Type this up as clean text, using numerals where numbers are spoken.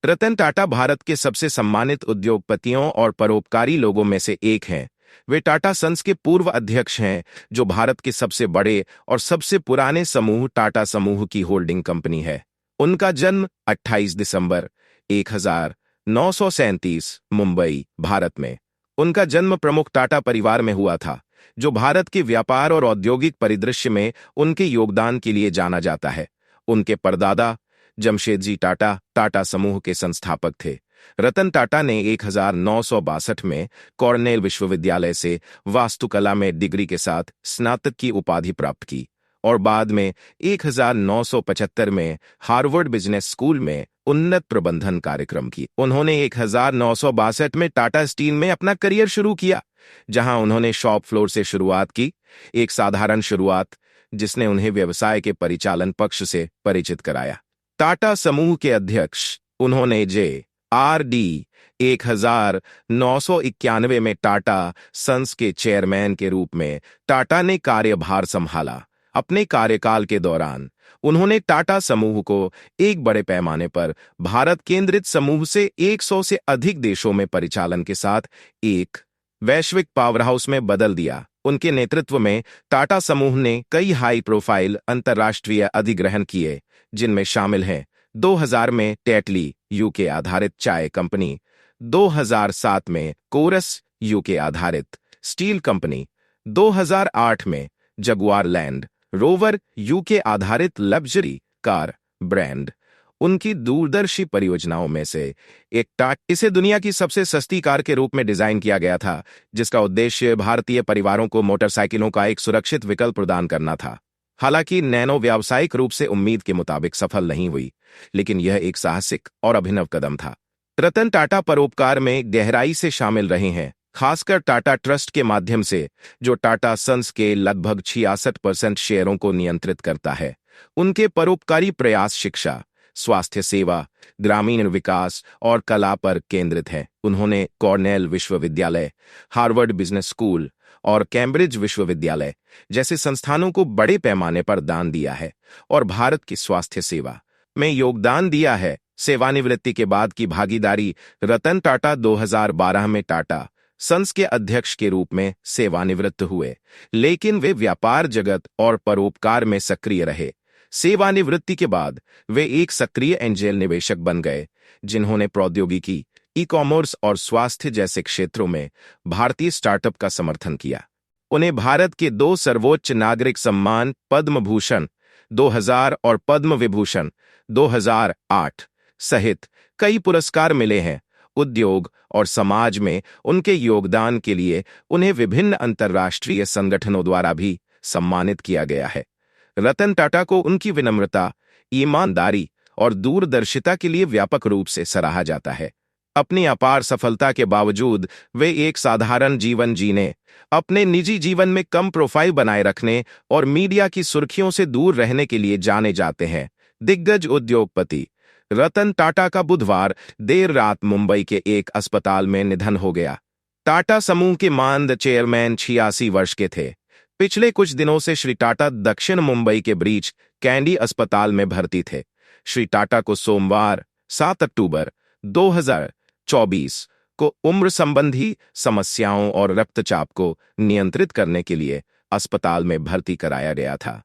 रतन टाटा भारत के सबसे सम्मानित उद्योगपतियों और परोपकारी लोगों में से एक हैं। वे टाटा सन्स के पूर्व अध्यक्ष हैं, जो भारत के सबसे बड़े और सबसे पुराने समूह टाटा समूह की होल्डिंग कंपनी है। उनका जन्म 28 दिसंबर 1937 मुंबई, भारत में। उनका जन्म प्रमुख टाटा परिवार में हुआ था, जो भारत के व्यापार और औद्योगिक परिदृश्य में उनके योगदान के लिए जाना जाता है। उनके परदादा जमशेदजी टाटा टाटा समूह के संस्थापक थे। रतन टाटा ने 1962 में कॉर्नेल विश्वविद्यालय से वास्तुकला में डिग्री के साथ स्नातक की उपाधि प्राप्त की और बाद में 1975 में हार्वर्ड बिजनेस स्कूल में उन्नत प्रबंधन कार्यक्रम की। उन्होंने 1962 में टाटा स्टील में अपना करियर शुरू किया, जहां उन्होंने शॉप फ्लोर से शुरुआत की, एक साधारण शुरुआत जिसने उन्हें व्यवसाय के परिचालन पक्ष से परिचित कराया। टाटा समूह के अध्यक्ष उन्होंने JRD 1991 में टाटा सन्स के चेयरमैन के रूप में टाटा ने कार्यभार संभाला। अपने कार्यकाल के दौरान उन्होंने टाटा समूह को एक बड़े पैमाने पर भारत केंद्रित समूह से 100 से अधिक देशों में परिचालन के साथ एक वैश्विक पावरहाउस में बदल दिया। उनके नेतृत्व में टाटा समूह ने कई हाई प्रोफाइल अंतर्राष्ट्रीय अधिग्रहण किए, जिनमें शामिल हैं 2000 में टेटली यूके आधारित चाय कंपनी, 2007 में कोरस यूके आधारित स्टील कंपनी, 2008 में जगुआर लैंड रोवर यूके आधारित लग्जरी कार ब्रांड। उनकी दूरदर्शी परियोजनाओं में से एक इसे दुनिया की सबसे सस्ती कार के रूप में डिजाइन किया गया था, जिसका उद्देश्य भारतीय परिवारों को मोटरसाइकिलों का एक सुरक्षित विकल्प प्रदान करना था। हालांकि नैनो व्यावसायिक रूप से उम्मीद के मुताबिक सफल नहीं हुई, लेकिन यह एक साहसिक और अभिनव कदम था। रतन टाटा परोपकार में गहराई से शामिल रहे हैं, खासकर टाटा ट्रस्ट के माध्यम से, जो टाटा सन्स के लगभग 66% शेयरों को नियंत्रित करता है। उनके परोपकारी प्रयास शिक्षा, स्वास्थ्य सेवा, ग्रामीण विकास और कला पर केंद्रित हैं। उन्होंने कॉर्नेल विश्वविद्यालय, हार्वर्ड बिजनेस स्कूल और कैम्ब्रिज विश्वविद्यालय जैसे संस्थानों को बड़े पैमाने पर दान दिया है और भारत की स्वास्थ्य सेवा में योगदान दिया है। सेवानिवृत्ति के बाद की भागीदारी रतन टाटा 2012 में टाटा सन्स के अध्यक्ष के रूप में सेवानिवृत्त हुए, लेकिन वे व्यापार जगत और परोपकार में सक्रिय रहे। सेवानिवृत्ति के बाद वे एक सक्रिय एंजेल निवेशक बन गए, जिन्होंने प्रौद्योगिकी, ई-कॉमर्स और स्वास्थ्य जैसे क्षेत्रों में भारतीय स्टार्टअप का समर्थन किया। उन्हें भारत के 2 सर्वोच्च नागरिक सम्मान पद्म भूषण 2000 और पद्म विभूषण 2008 सहित कई पुरस्कार मिले हैं। उद्योग और समाज में उनके योगदान के लिए उन्हें विभिन्न अंतर्राष्ट्रीय संगठनों द्वारा भी सम्मानित किया गया है। रतन टाटा को उनकी विनम्रता, ईमानदारी और दूरदर्शिता के लिए व्यापक रूप से सराहा जाता है। अपनी अपार सफलता के बावजूद वे एक साधारण जीवन जीने, अपने निजी जीवन में कम प्रोफाइल बनाए रखने और मीडिया की सुर्खियों से दूर रहने के लिए जाने जाते हैं। दिग्गज उद्योगपति रतन टाटा का बुधवार देर रात मुंबई के एक अस्पताल में निधन हो गया। टाटा समूह के मानद चेयरमैन 86 वर्ष के थे। पिछले कुछ दिनों से श्री टाटा दक्षिण मुंबई के ब्रीच कैंडी अस्पताल में भर्ती थे। श्री टाटा को सोमवार 7 अक्टूबर 2024 को उम्र संबंधी समस्याओं और रक्तचाप को नियंत्रित करने के लिए अस्पताल में भर्ती कराया गया था।